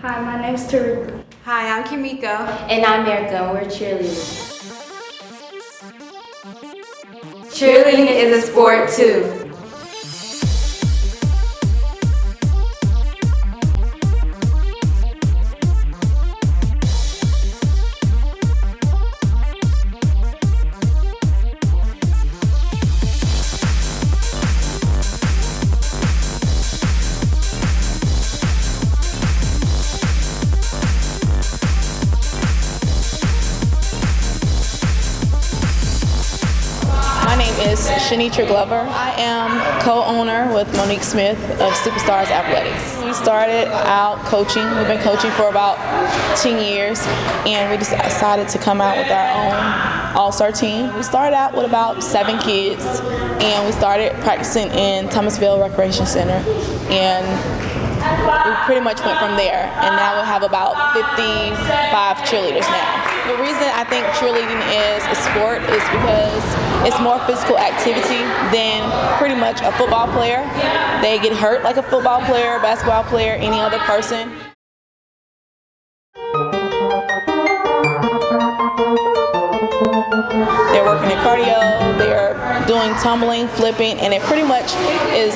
Hi, my name's Tarika. Hi, I'm Kimiko. And I'm Erica, we're cheerleaders. Cheerleading is a sport too. My name is Shanitra Glover. I am co-owner with Monique Smith of Superstars Athletics. We started out coaching. We've been coaching for about 10 years, and we just decided to come out with our own all-star team. We started out with about 7 kids, and we started practicing in Thomasville Recreation Center, and we pretty much went from there, and now we have about 55 cheerleaders now. The reason I think cheerleading is a sport is because it's more physical activity than pretty much a football player. They get hurt like a football player, basketball player, any other person. They're working in cardio, they're doing tumbling, flipping, and it pretty much is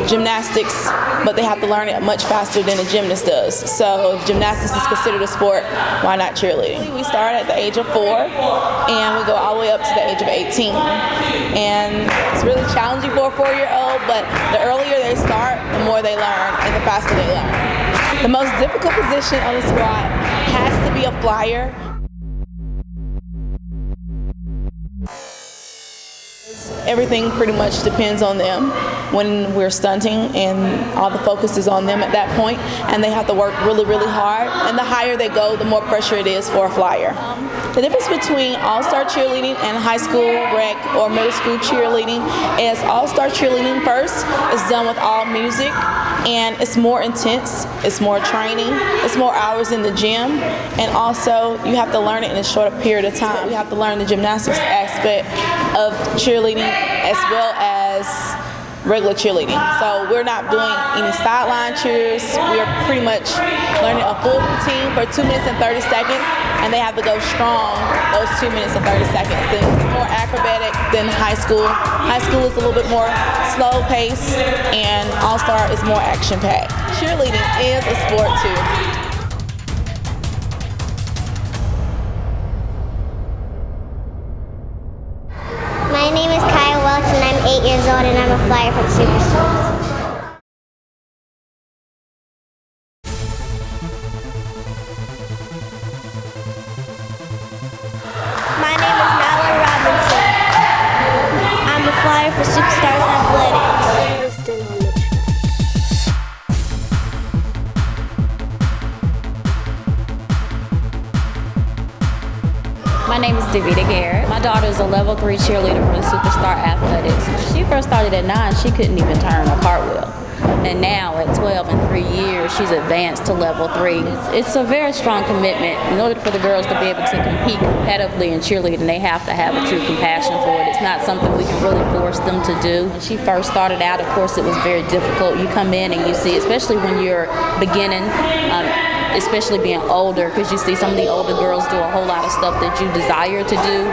gymnastics, but they have to learn it much faster than a gymnast does. So if gymnastics is considered a sport, why not cheerleading? We start at the age of 4, and we go all the way up to the age of 18. And it's really challenging for a 4-year-old, but the earlier they start, the more they learn, and the faster they learn. The most difficult position on the squad has to be a flyer. Everything pretty much depends on them when we're stunting, and all the focus is on them at that point, and they have to work really, really hard. And the higher they go, the more pressure it is for a flyer. The difference between all-star cheerleading and high school rec or middle school cheerleading is all-star cheerleading first is done with all music, and it's more intense, it's more training, it's more hours in the gym, and also you have to learn it in a shorter period of time. You have to learn the gymnastics aspect of cheerleading as well as regular cheerleading. So we're not doing any sideline cheers. We're pretty much learning a full routine for 2 minutes and 30 seconds, and they have to go strong those 2 minutes and 30 seconds. It's more acrobatic than high school. High school is a little bit more slow paced, and All-Star is more action packed. Cheerleading is a sport too. My name is Kaya Welch, and I'm 8 years old, and I'm a flyer from Superstars. My name is Nala Robinson. I'm a flyer for Superstars Athletics. My name is Davita Garrett. My daughter is a level 3 cheerleader for the Superstar Athletics. When she first started at 9, she couldn't even turn a cartwheel. And now at 12 and 3 years, she's advanced to level 3. It's a very strong commitment. In order for the girls to be able to compete competitively in cheerleading, they have to have a true compassion for it. It's not something we can really force them to do. When she first started out, of course, it was very difficult. You come in and you see, especially when you're beginning, especially being older, because you see some of the older girls do a whole lot of stuff that you desire to do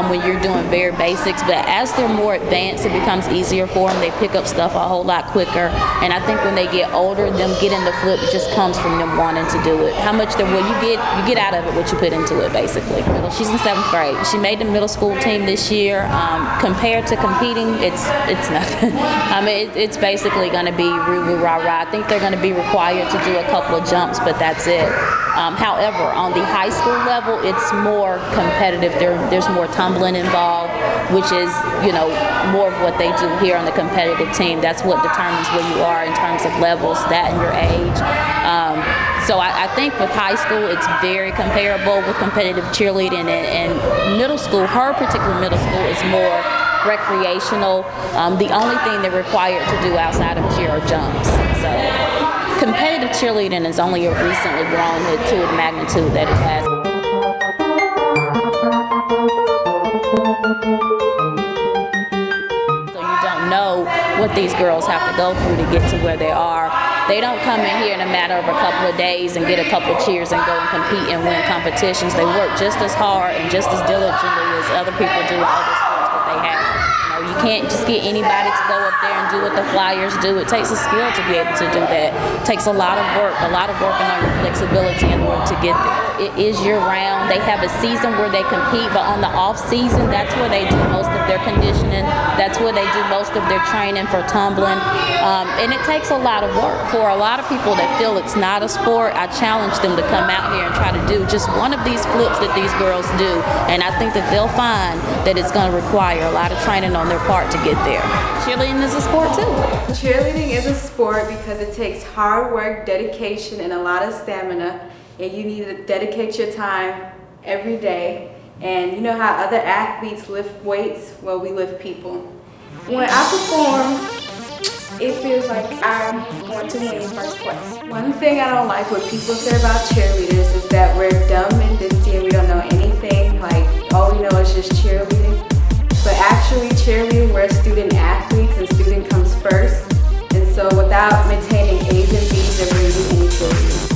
when you're doing very basics. But as they're more advanced, it becomes easier for them. They pick up stuff a whole lot quicker. And I think when they get older, them getting the flip just comes from them wanting to do it. How much you get out of it what you put into it, basically. She's in 7th grade. She made the middle school team this year. Compared to competing, it's nothing. It's basically going to be roo-roo rah-rah. I think they're going to be required to do a couple of jumps, but that's it. However, on the high school level, it's more competitive. There's more tumbling involved, which is, more of what they do here on the competitive team. That's what determines where you are in terms of levels, that and your age. So I think with high school, it's very comparable with competitive cheerleading, and middle school, her particular middle school is more recreational. The only thing they're required to do outside of cheer are jumps. So competitive cheerleading has only recently grown to a magnitude that it has. So you don't know what these girls have to go through to get to where they are. They don't come in here in a matter of a couple of days and get a couple cheers and go and compete and win competitions. They work just as hard and just as diligently as other people do in other sports that they have. You can't just get anybody to go up there and do what the Flyers do. It takes a skill to be able to do that. It takes a lot of working on your flexibility in order to get there. It is year-round. They have a season where they compete, but on the off-season, that's where they do most of their conditioning. That's where they do most of their training for tumbling. And it takes a lot of work. For a lot of people that feel it's not a sport, I challenge them to come out here and try to do just one of these flips that these girls do. And I think that they'll find that it's going to require a lot of training on their part to get there. Cheerleading is a sport too. Cheerleading is a sport because it takes hard work, dedication, and a lot of stamina. And you need to dedicate your time every day. And you know how other athletes lift weights? Well, we lift people. When I perform, it feels like I'm going to win first place. One thing I don't like what people say about cheerleaders is that we're dumb and ditzy and we don't know anything. Like, all we know is just cheerleading. But actually, cheerleading, we're student athletes and student comes first. And so without maintaining A's and B's, there wouldn't be any cheerleading.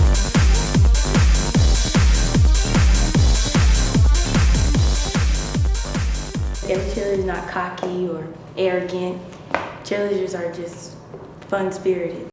Every cheerleader is not cocky or arrogant. Cheerleaders are just fun-spirited.